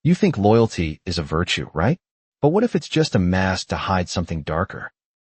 You think loyalty is a virtue, right? But what if it's just a mask to hide something darker?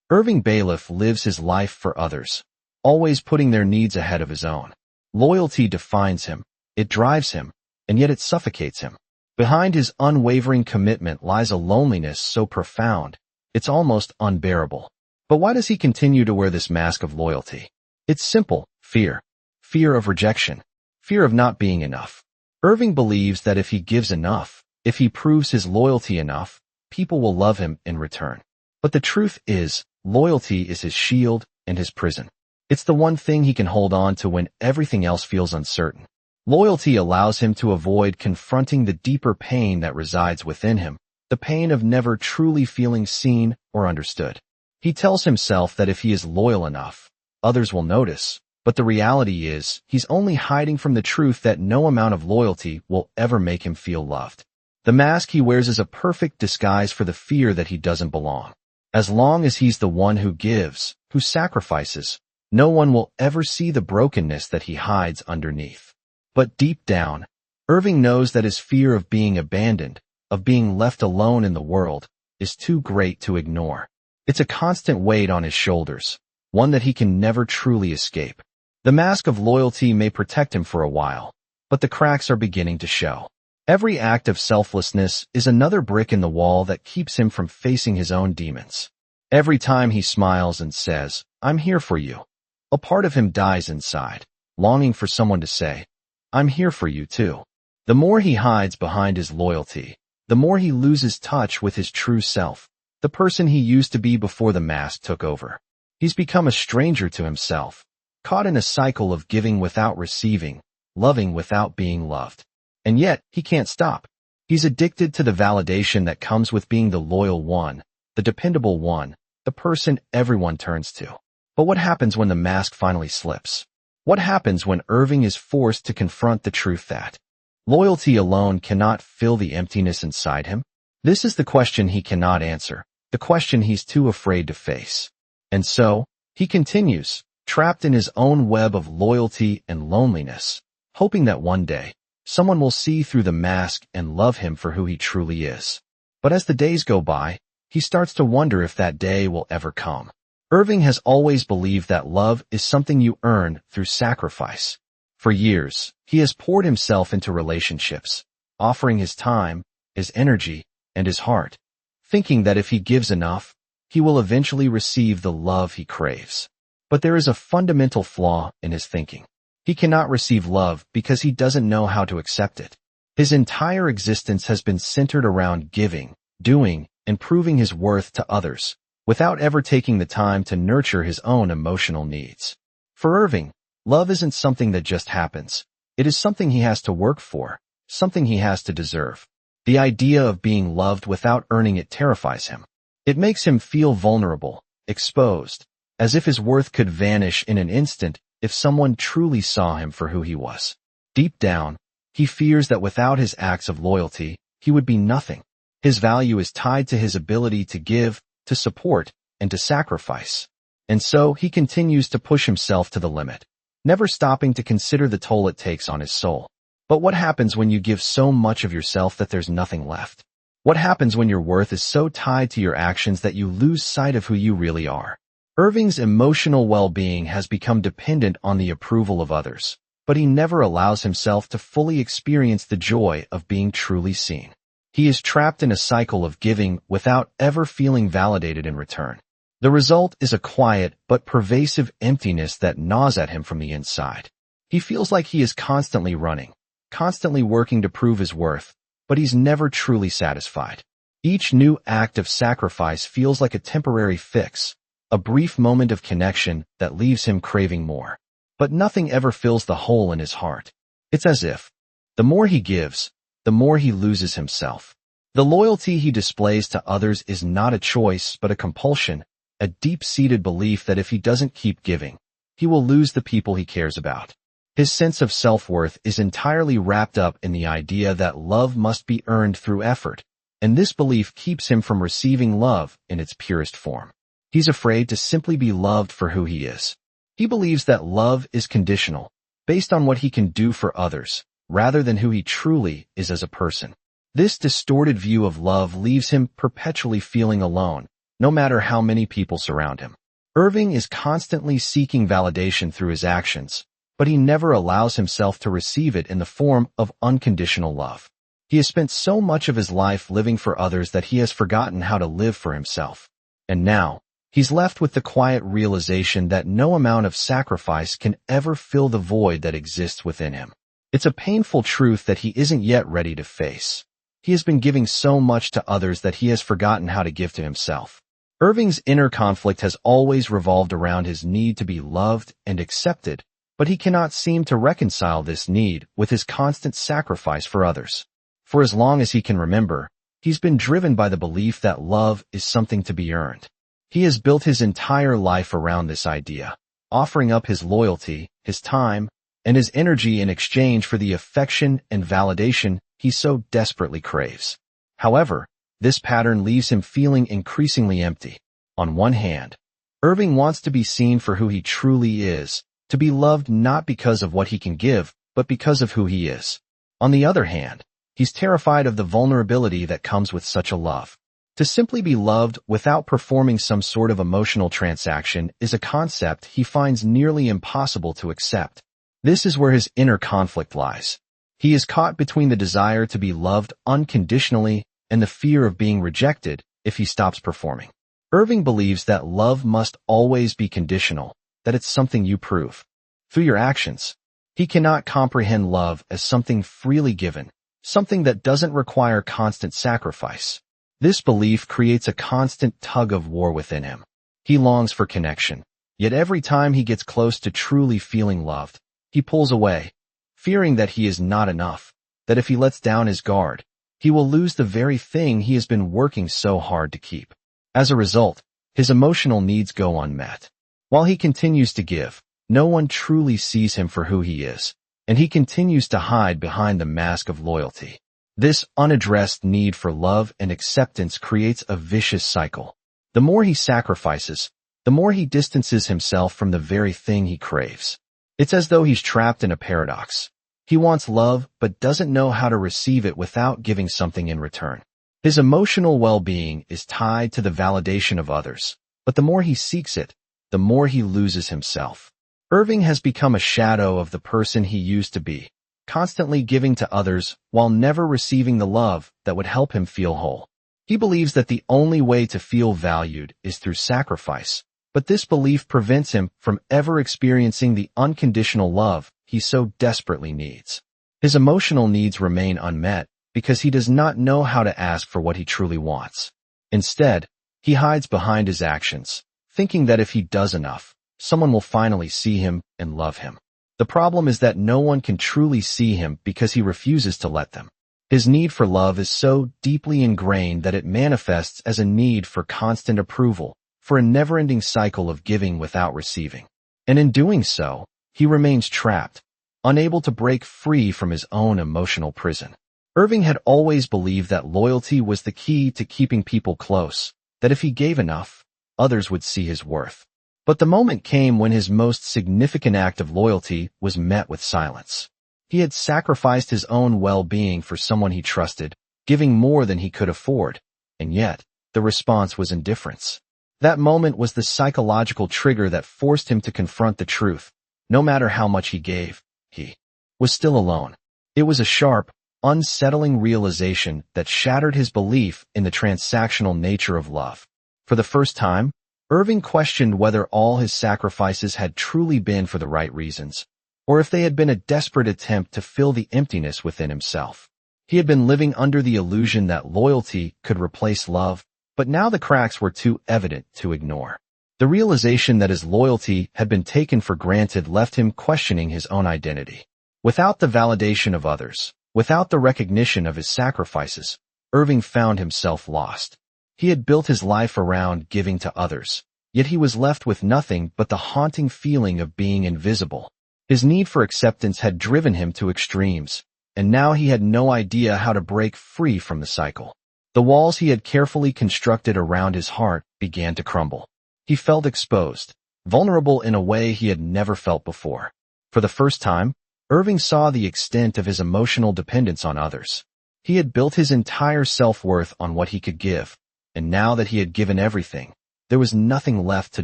Irving lives his life for others, always putting their needs ahead of his own. Loyalty defines him, it drives him, and yet it suffocates him. Behind his unwavering commitment lies a loneliness so profound, it's almost unbearable. But why does he continue to wear this mask of loyalty? It's simple: fear. Fear of rejection. Fear of not being enough. Irving believes that if he gives enough, if he proves his loyalty enough, people will love him in return. But the truth is, loyalty is his shield and his prison. It's the one thing he can hold on to when everything else feels uncertain. Loyalty allows him to avoid confronting the deeper pain that resides within him, the pain of never truly feeling seen or understood. He tells himself that if he is loyal enough, others will notice, but the reality is, he's only hiding from the truth that no amount of loyalty will ever make him feel loved. The mask he wears is a perfect disguise for the fear that he doesn't belong. As long as he's the one who gives, who sacrifices, no one will ever see the brokenness that he hides underneath. But deep down, Irving knows that his fear of being abandoned, of being left alone in the world, is too great to ignore. It's a constant weight on his shoulders, one that he can never truly escape. The mask of loyalty may protect him for a while, but the cracks are beginning to show. Every act of selflessness is another brick in the wall that keeps him from facing his own demons. Every time he smiles and says, "I'm here for you," a part of him dies inside, longing for someone to say, "I'm here for you too." The more he hides behind his loyalty, the more he loses touch with his true self, the person he used to be before the mask took over. He's become a stranger to himself, caught in a cycle of giving without receiving, loving without being loved. And yet, he can't stop. He's addicted to the validation that comes with being the loyal one, the dependable one, the person everyone turns to. But what happens when the mask finally slips? What happens when Irving is forced to confront the truth that loyalty alone cannot fill the emptiness inside him? This is the question he cannot answer, the question he's too afraid to face. And so, he continues, trapped in his own web of loyalty and loneliness, hoping that one day, someone will see through the mask and love him for who he truly is. But as the days go by, he starts to wonder if that day will ever come. Irving has always believed that love is something you earn through sacrifice. For years, he has poured himself into relationships, offering his time, his energy, and his heart, thinking that if he gives enough, he will eventually receive the love he craves. But there is a fundamental flaw in his thinking. He cannot receive love because he doesn't know how to accept it. His entire existence has been centered around giving, doing, and proving his worth to others, without ever taking the time to nurture his own emotional needs. For Irving, love isn't something that just happens. It is something he has to work for, something he has to deserve. The idea of being loved without earning it terrifies him. It makes him feel vulnerable, exposed, as if his worth could vanish in an instant if someone truly saw him for who he was. Deep down, he fears that without his acts of loyalty, he would be nothing. His value is tied to his ability to give, to support, and to sacrifice. And so he continues to push himself to the limit, never stopping to consider the toll it takes on his soul. But what happens when you give so much of yourself that there's nothing left? What happens when your worth is so tied to your actions that you lose sight of who you really are? Irving's emotional well-being has become dependent on the approval of others, but he never allows himself to fully experience the joy of being truly seen. He is trapped in a cycle of giving without ever feeling validated in return. The result is a quiet but pervasive emptiness that gnaws at him from the inside. He feels like he is constantly running, constantly working to prove his worth, but he's never truly satisfied. Each new act of sacrifice feels like a temporary fix, a brief moment of connection that leaves him craving more. But nothing ever fills the hole in his heart. It's as if, the more he gives, the more he loses himself. The loyalty he displays to others is not a choice but a compulsion, a deep-seated belief that if he doesn't keep giving, he will lose the people he cares about. His sense of self-worth is entirely wrapped up in the idea that love must be earned through effort, and this belief keeps him from receiving love in its purest form. He's afraid to simply be loved for who he is. He believes that love is conditional, based on what he can do for others, rather than who he truly is as a person. This distorted view of love leaves him perpetually feeling alone, no matter how many people surround him. Irving is constantly seeking validation through his actions, but he never allows himself to receive it in the form of unconditional love. He has spent so much of his life living for others that he has forgotten how to live for himself. And now, he's left with the quiet realization that no amount of sacrifice can ever fill the void that exists within him. It's a painful truth that he isn't yet ready to face. He has been giving so much to others that he has forgotten how to give to himself. Irving's inner conflict has always revolved around his need to be loved and accepted, but he cannot seem to reconcile this need with his constant sacrifice for others. For as long as he can remember, he's been driven by the belief that love is something to be earned. He has built his entire life around this idea, offering up his loyalty, his time, and his energy in exchange for the affection and validation he so desperately craves. However, this pattern leaves him feeling increasingly empty. On one hand, Irving wants to be seen for who he truly is, to be loved not because of what he can give, but because of who he is. On the other hand, he's terrified of the vulnerability that comes with such a love. To simply be loved without performing some sort of emotional transaction is a concept he finds nearly impossible to accept. This is where his inner conflict lies. He is caught between the desire to be loved unconditionally and the fear of being rejected if he stops performing. Irving believes that love must always be conditional, that it's something you prove through your actions. He cannot comprehend love as something freely given, something that doesn't require constant sacrifice. This belief creates a constant tug-of-war within him. He longs for connection, yet every time he gets close to truly feeling loved, he pulls away, fearing that he is not enough, that if he lets down his guard, he will lose the very thing he has been working so hard to keep. As a result, his emotional needs go unmet. While he continues to give, no one truly sees him for who he is, and he continues to hide behind the mask of loyalty. This unaddressed need for love and acceptance creates a vicious cycle. The more he sacrifices, the more he distances himself from the very thing he craves. It's as though he's trapped in a paradox. He wants love, but doesn't know how to receive it without giving something in return. His emotional well-being is tied to the validation of others, but the more he seeks it, the more he loses himself. Irving has become a shadow of the person he used to be, constantly giving to others while never receiving the love that would help him feel whole. He believes that the only way to feel valued is through sacrifice, but this belief prevents him from ever experiencing the unconditional love he so desperately needs. His emotional needs remain unmet because he does not know how to ask for what he truly wants. Instead, he hides behind his actions, thinking that if he does enough, someone will finally see him and love him. The problem is that no one can truly see him because he refuses to let them. His need for love is so deeply ingrained that it manifests as a need for constant approval, for a never-ending cycle of giving without receiving. And in doing so, he remains trapped, unable to break free from his own emotional prison. Irving had always believed that loyalty was the key to keeping people close, that if he gave enough, others would see his worth. But the moment came when his most significant act of loyalty was met with silence. He had sacrificed his own well-being for someone he trusted, giving more than he could afford, and yet, the response was indifference. That moment was the psychological trigger that forced him to confront the truth. No matter how much he gave, he was still alone. It was a sharp, unsettling realization that shattered his belief in the transactional nature of love. For the first time, Irving questioned whether all his sacrifices had truly been for the right reasons, or if they had been a desperate attempt to fill the emptiness within himself. He had been living under the illusion that loyalty could replace love, but now the cracks were too evident to ignore. The realization that his loyalty had been taken for granted left him questioning his own identity. Without the validation of others, without the recognition of his sacrifices, Irving found himself lost. He had built his life around giving to others, yet he was left with nothing but the haunting feeling of being invisible. His need for acceptance had driven him to extremes, and now he had no idea how to break free from the cycle. The walls he had carefully constructed around his heart began to crumble. He felt exposed, vulnerable in a way he had never felt before. For the first time, Irving saw the extent of his emotional dependence on others. He had built his entire self-worth on what he could give, and now that he had given everything, there was nothing left to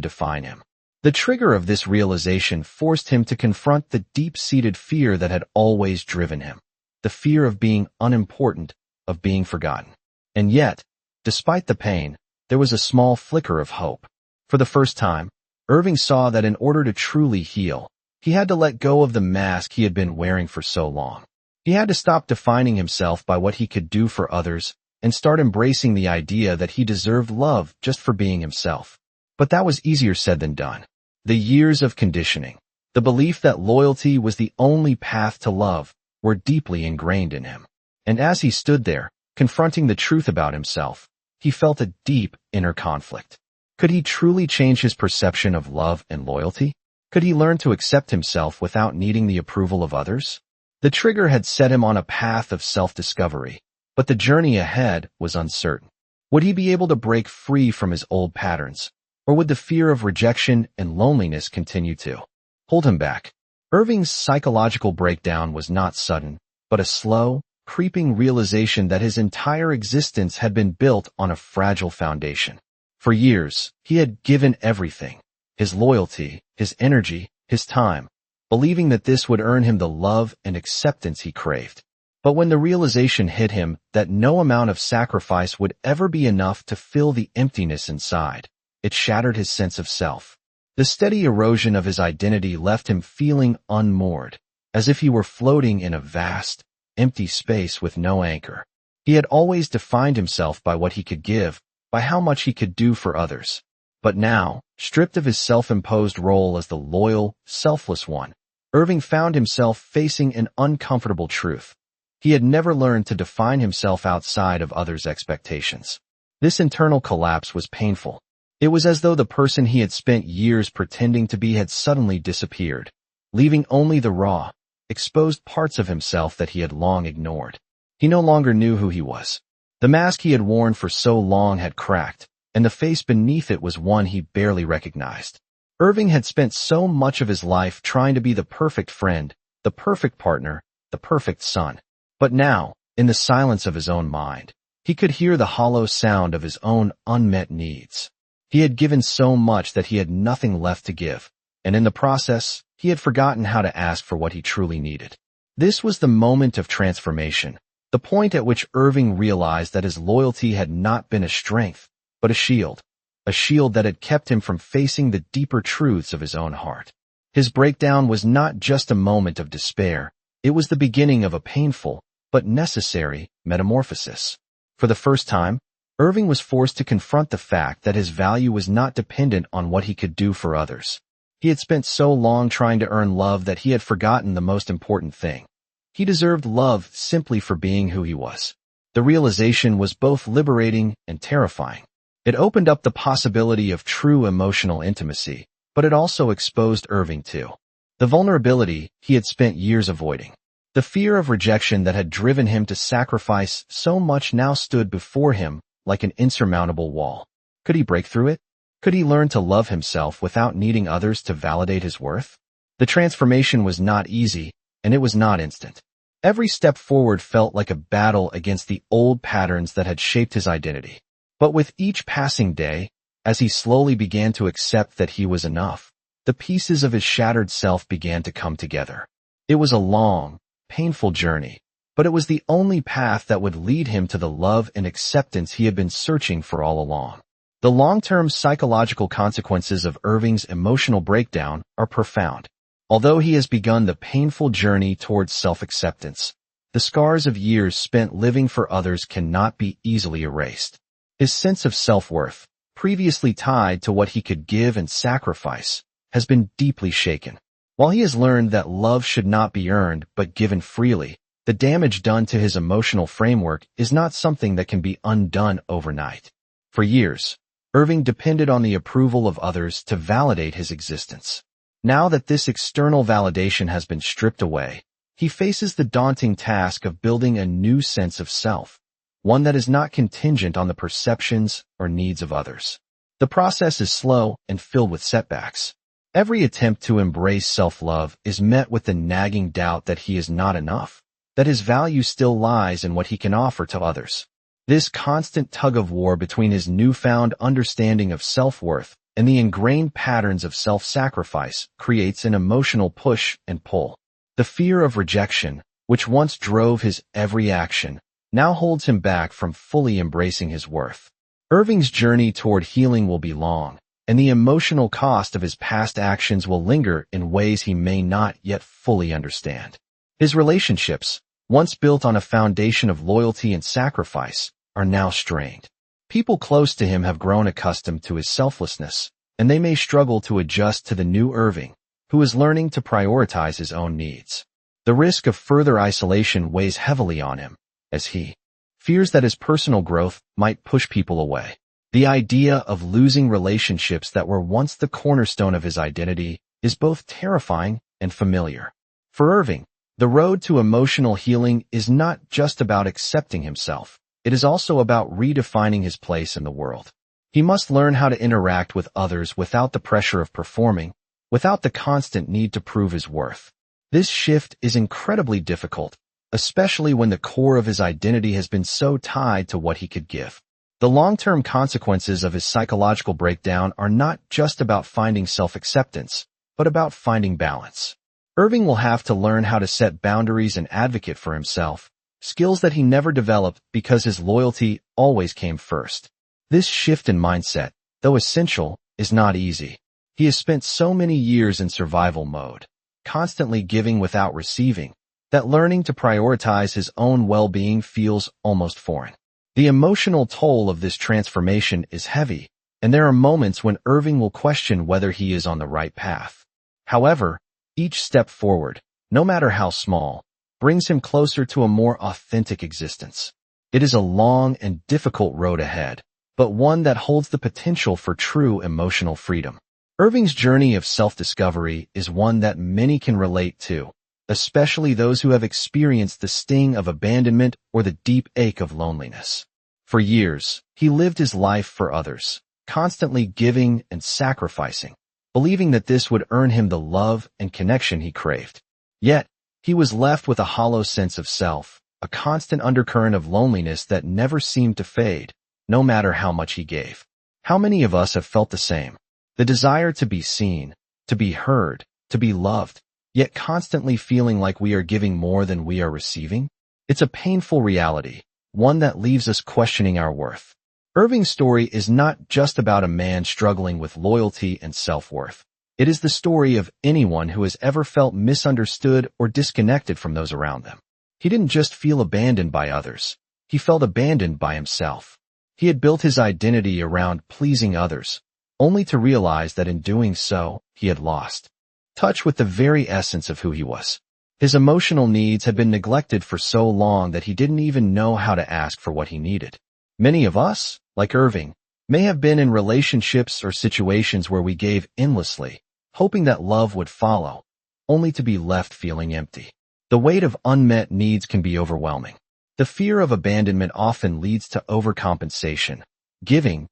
define him. The trigger of this realization forced him to confront the deep-seated fear that had always driven him, the fear of being unimportant, of being forgotten. And yet, despite the pain, there was a small flicker of hope. For the first time, Irving saw that in order to truly heal, he had to let go of the mask he had been wearing for so long. He had to stop defining himself by what he could do for others and start embracing the idea that he deserved love just for being himself. But that was easier said than done. The years of conditioning, the belief that loyalty was the only path to love, were deeply ingrained in him. And as he stood there, confronting the truth about himself, he felt a deep inner conflict. Could he truly change his perception of love and loyalty? Could he learn to accept himself without needing the approval of others? The trigger had set him on a path of self-discovery, but the journey ahead was uncertain. Would he be able to break free from his old patterns, or would the fear of rejection and loneliness continue to hold him back? Irving's psychological breakdown was not sudden, but a slow, creeping realization that his entire existence had been built on a fragile foundation. For years, he had given everything, his loyalty, his energy, his time, believing that this would earn him the love and acceptance he craved. But when the realization hit him that no amount of sacrifice would ever be enough to fill the emptiness inside, it shattered his sense of self. The steady erosion of his identity left him feeling unmoored, as if he were floating in a vast, empty space with no anchor. He had always defined himself by what he could give, by how much he could do for others. But now, stripped of his self-imposed role as the loyal, selfless one, Irving found himself facing an uncomfortable truth. He had never learned to define himself outside of others' expectations. This internal collapse was painful. It was as though the person he had spent years pretending to be had suddenly disappeared, leaving only the raw, exposed parts of himself that he had long ignored. He no longer knew who he was. The mask he had worn for so long had cracked, and the face beneath it was one he barely recognized. Irving had spent so much of his life trying to be the perfect friend, the perfect partner, the perfect son. But now, in the silence of his own mind, he could hear the hollow sound of his own unmet needs. He had given so much that he had nothing left to give, and in the process, he had forgotten how to ask for what he truly needed. This was the moment of transformation, the point at which Irving realized that his loyalty had not been a strength, but a shield that had kept him from facing the deeper truths of his own heart. His breakdown was not just a moment of despair, it was the beginning of a painful, but necessary, metamorphosis. For the first time, Irving was forced to confront the fact that his value was not dependent on what he could do for others. He had spent so long trying to earn love that he had forgotten the most important thing. He deserved love simply for being who he was. The realization was both liberating and terrifying. It opened up the possibility of true emotional intimacy, but it also exposed Irving to the vulnerability he had spent years avoiding. The fear of rejection that had driven him to sacrifice so much now stood before him like an insurmountable wall. Could he break through it? Could he learn to love himself without needing others to validate his worth? The transformation was not easy, and it was not instant. Every step forward felt like a battle against the old patterns that had shaped his identity. But with each passing day, as he slowly began to accept that he was enough, the pieces of his shattered self began to come together. It was a long, painful journey, but it was the only path that would lead him to the love and acceptance he had been searching for all along. The long-term psychological consequences of Irving's emotional breakdown are profound. Although he has begun the painful journey towards self-acceptance, the scars of years spent living for others cannot be easily erased. His sense of self-worth, previously tied to what he could give and sacrifice, has been deeply shaken. While he has learned that love should not be earned but given freely, the damage done to his emotional framework is not something that can be undone overnight. For years, Irving depended on the approval of others to validate his existence. Now that this external validation has been stripped away, he faces the daunting task of building a new sense of self, one that is not contingent on the perceptions or needs of others. The process is slow and filled with setbacks. Every attempt to embrace self-love is met with the nagging doubt that he is not enough, that his value still lies in what he can offer to others. This constant tug-of-war between his newfound understanding of self-worth and the ingrained patterns of self-sacrifice creates an emotional push and pull. The fear of rejection, which once drove his every action, now holds him back from fully embracing his worth. Irving's journey toward healing will be long, and the emotional cost of his past actions will linger in ways he may not yet fully understand. His relationships, once built on a foundation of loyalty and sacrifice, are now strained. People close to him have grown accustomed to his selflessness, and they may struggle to adjust to the new Irving, who is learning to prioritize his own needs. The risk of further isolation weighs heavily on him, as he fears that his personal growth might push people away. The idea of losing relationships that were once the cornerstone of his identity is both terrifying and familiar. For Irving, the road to emotional healing is not just about accepting himself. It is also about redefining his place in the world. He must learn how to interact with others without the pressure of performing, without the constant need to prove his worth. This shift is incredibly difficult, especially when the core of his identity has been so tied to what he could give. The long-term consequences of his psychological breakdown are not just about finding self-acceptance, but about finding balance. Irving will have to learn how to set boundaries and advocate for himself, skills that he never developed because his loyalty always came first. This shift in mindset, though essential, is not easy. He has spent so many years in survival mode, constantly giving without receiving, that learning to prioritize his own well-being feels almost foreign. The emotional toll of this transformation is heavy, and there are moments when Irving will question whether he is on the right path. However, each step forward, no matter how small, brings him closer to a more authentic existence. It is a long and difficult road ahead, but one that holds the potential for true emotional freedom. Irving's journey of self-discovery is one that many can relate to, especially those who have experienced the sting of abandonment or the deep ache of loneliness. For years, he lived his life for others, constantly giving and sacrificing, believing that this would earn him the love and connection he craved. Yet, he was left with a hollow sense of self, a constant undercurrent of loneliness that never seemed to fade, no matter how much he gave. How many of us have felt the same? The desire to be seen, to be heard, to be loved, yet constantly feeling like we are giving more than we are receiving? It's a painful reality, one that leaves us questioning our worth. Irving's story is not just about a man struggling with loyalty and self-worth. It is the story of anyone who has ever felt misunderstood or disconnected from those around them. He didn't just feel abandoned by others. He felt abandoned by himself. He had built his identity around pleasing others, only to realize that in doing so, he had lost touch with the very essence of who he was. His emotional needs had been neglected for so long that he didn't even know how to ask for what he needed. Many of us, like Irving, may have been in relationships or situations where we gave endlessly, hoping that love would follow, only to be left feeling empty. The weight of unmet needs can be overwhelming. The fear of abandonment often leads to overcompensation, giving,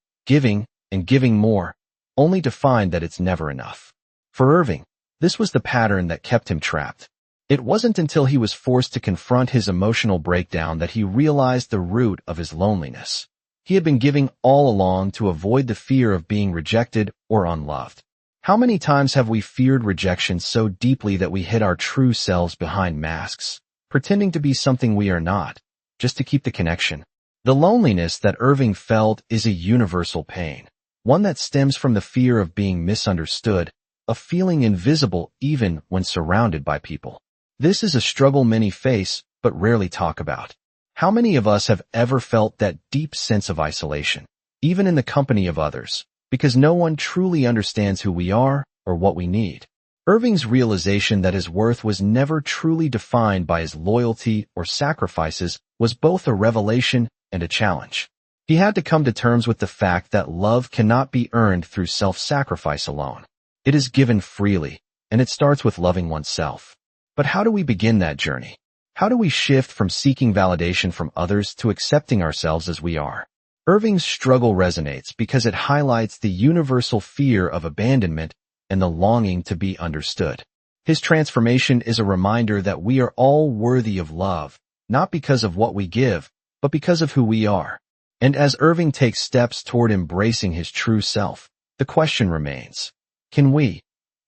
and giving more, only to find that it's never enough. For Irving, this was the pattern that kept him trapped. It wasn't until he was forced to confront his emotional breakdown that he realized the root of his loneliness. He had been giving all along to avoid the fear of being rejected or unloved. How many times have we feared rejection so deeply that we hid our true selves behind masks, pretending to be something we are not, just to keep the connection? The loneliness that Irving felt is a universal pain, one that stems from the fear of being misunderstood, of feeling invisible even when surrounded by people. This is a struggle many face, but rarely talk about. How many of us have ever felt that deep sense of isolation, even in the company of others, because no one truly understands who we are or what we need? Irving's realization that his worth was never truly defined by his loyalty or sacrifices was both a revelation and a challenge. He had to come to terms with the fact that love cannot be earned through self-sacrifice alone. It is given freely, and it starts with loving oneself. But how do we begin that journey? How do we shift from seeking validation from others to accepting ourselves as we are? Irving's struggle resonates because it highlights the universal fear of abandonment and the longing to be understood. His transformation is a reminder that we are all worthy of love, not because of what we give, but because of who we are. And as Irving takes steps toward embracing his true self, the question remains, can we,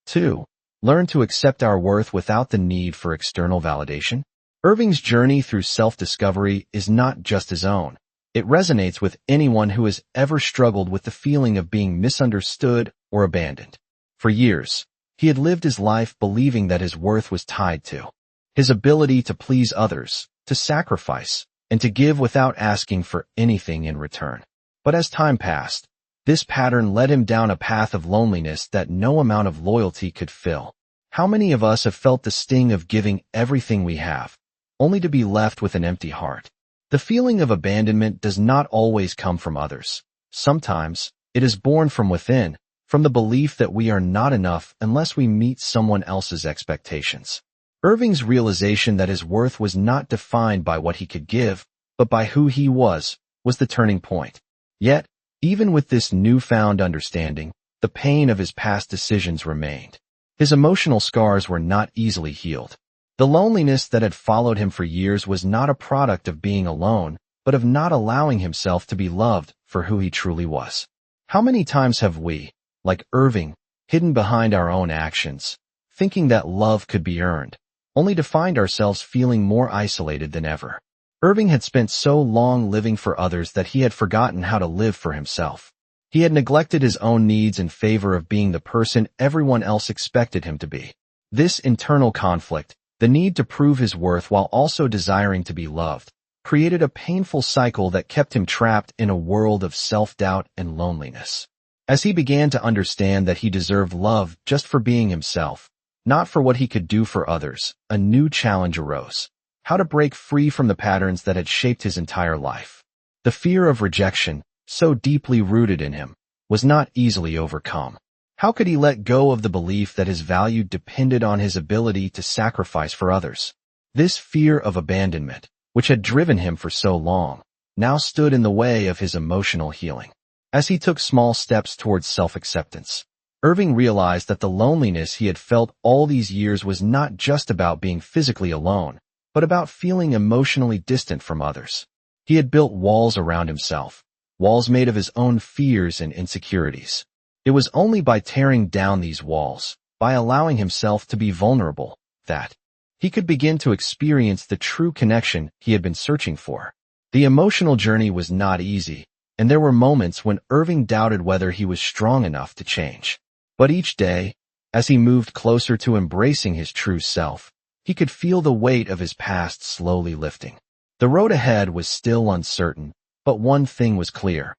too, learn to accept our worth without the need for external validation? Irving's journey through self-discovery is not just his own. It resonates with anyone who has ever struggled with the feeling of being misunderstood or abandoned. For years, he had lived his life believing that his worth was tied to his ability to please others, to sacrifice, and to give without asking for anything in return. But as time passed, this pattern led him down a path of loneliness that no amount of loyalty could fill. How many of us have felt the sting of giving everything we have, only to be left with an empty heart? The feeling of abandonment does not always come from others. Sometimes, it is born from within, from the belief that we are not enough unless we meet someone else's expectations. Irving's realization that his worth was not defined by what he could give, but by who he was the turning point. Yet, even with this newfound understanding, the pain of his past decisions remained. His emotional scars were not easily healed. The loneliness that had followed him for years was not a product of being alone, but of not allowing himself to be loved for who he truly was. How many times have we, like Irving, hidden behind our own actions, thinking that love could be earned, only to find ourselves feeling more isolated than ever? Irving had spent so long living for others that he had forgotten how to live for himself. He had neglected his own needs in favor of being the person everyone else expected him to be. This internal conflict, the need to prove his worth while also desiring to be loved, created a painful cycle that kept him trapped in a world of self-doubt and loneliness. As he began to understand that he deserved love just for being himself, not for what he could do for others, a new challenge arose: how to break free from the patterns that had shaped his entire life. The fear of rejection, so deeply rooted in him, was not easily overcome. How could he let go of the belief that his value depended on his ability to sacrifice for others? This fear of abandonment, which had driven him for so long, now stood in the way of his emotional healing. As he took small steps towards self-acceptance, Irving realized that the loneliness he had felt all these years was not just about being physically alone, but about feeling emotionally distant from others. He had built walls around himself, walls made of his own fears and insecurities. It was only by tearing down these walls, by allowing himself to be vulnerable, that he could begin to experience the true connection he had been searching for. The emotional journey was not easy, and there were moments when Irving doubted whether he was strong enough to change. But each day, as he moved closer to embracing his true self, he could feel the weight of his past slowly lifting. The road ahead was still uncertain, but one thing was clear.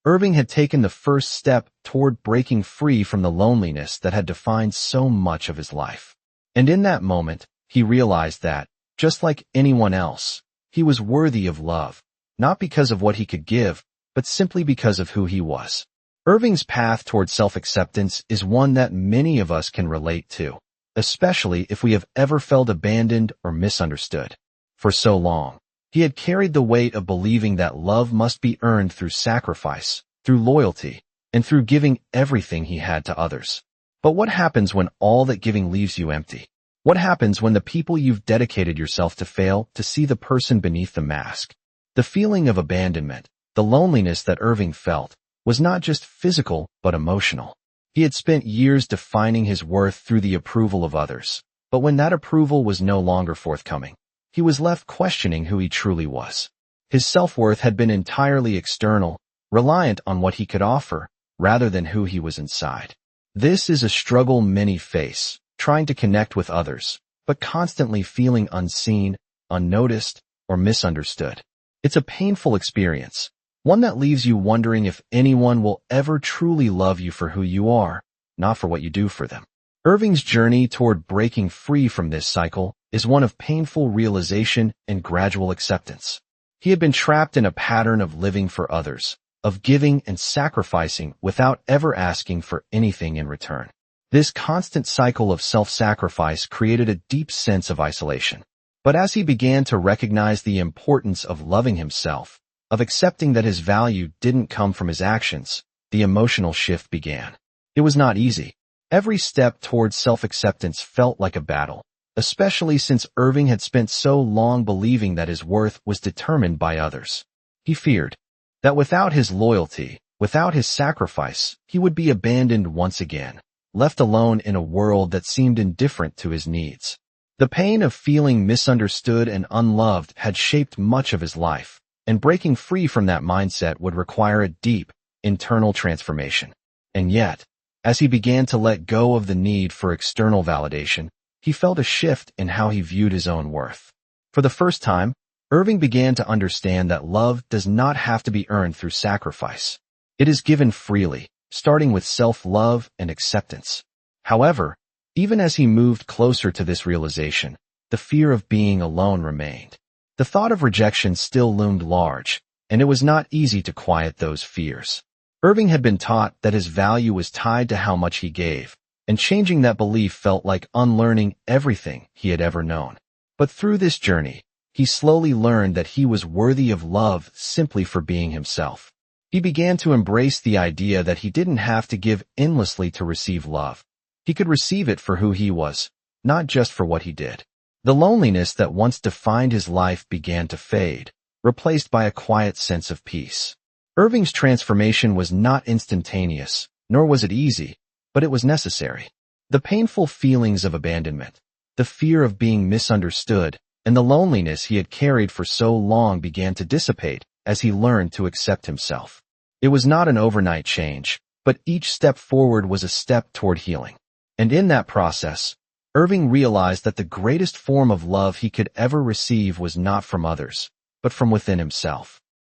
Irving had taken the first step toward breaking free from the loneliness that had defined so much of his life. And in that moment, he realized that, just like anyone else, he was worthy of love, not because of what he could give, but simply because of who he was. Irving's path toward self-acceptance is one that many of us can relate to, especially if we have ever felt abandoned or misunderstood. For so long, he had carried the weight of believing that love must be earned through sacrifice, through loyalty, and through giving everything he had to others. But what happens when all that giving leaves you empty? What happens when the people you've dedicated yourself to fail to see the person beneath the mask? The feeling of abandonment, the loneliness that Irving felt, was not just physical but emotional. He had spent years defining his worth through the approval of others, but when that approval was no longer forthcoming, he was left questioning who he truly was. His self-worth had been entirely external, reliant on what he could offer, rather than who he was inside. This is a struggle many face, trying to connect with others, but constantly feeling unseen, unnoticed, or misunderstood. It's a painful experience, one that leaves you wondering if anyone will ever truly love you for who you are, not for what you do for them. Irving's journey toward breaking free from this cycle is one of painful realization and gradual acceptance. He had been trapped in a pattern of living for others, of giving and sacrificing without ever asking for anything in return. This constant cycle of self-sacrifice created a deep sense of isolation. But as he began to recognize the importance of loving himself, of accepting that his value didn't come from his actions, the emotional shift began. It was not easy. Every step towards self-acceptance felt like a battle, especially since Irving had spent so long believing that his worth was determined by others. He feared that without his loyalty, without his sacrifice, he would be abandoned once again, left alone in a world that seemed indifferent to his needs. The pain of feeling misunderstood and unloved had shaped much of his life, and breaking free from that mindset would require a deep, internal transformation. And yet, as he began to let go of the need for external validation, he felt a shift in how he viewed his own worth. For the first time, Irving began to understand that love does not have to be earned through sacrifice. It is given freely, starting with self-love and acceptance. However, even as he moved closer to this realization, the fear of being alone remained. The thought of rejection still loomed large, and it was not easy to quiet those fears. Irving had been taught that his value was tied to how much he gave, and changing that belief felt like unlearning everything he had ever known. But through this journey, he slowly learned that he was worthy of love simply for being himself. He began to embrace the idea that he didn't have to give endlessly to receive love. He could receive it for who he was, not just for what he did. The loneliness that once defined his life began to fade, replaced by a quiet sense of peace. Irving's transformation was not instantaneous, nor was it easy, but it was necessary. The painful feelings of abandonment, the fear of being misunderstood, and the loneliness he had carried for so long began to dissipate as he learned to accept himself. It was not an overnight change, but each step forward was a step toward healing. And in that process, Irving realized that the greatest form of love he could ever receive was not from others, but from within himself.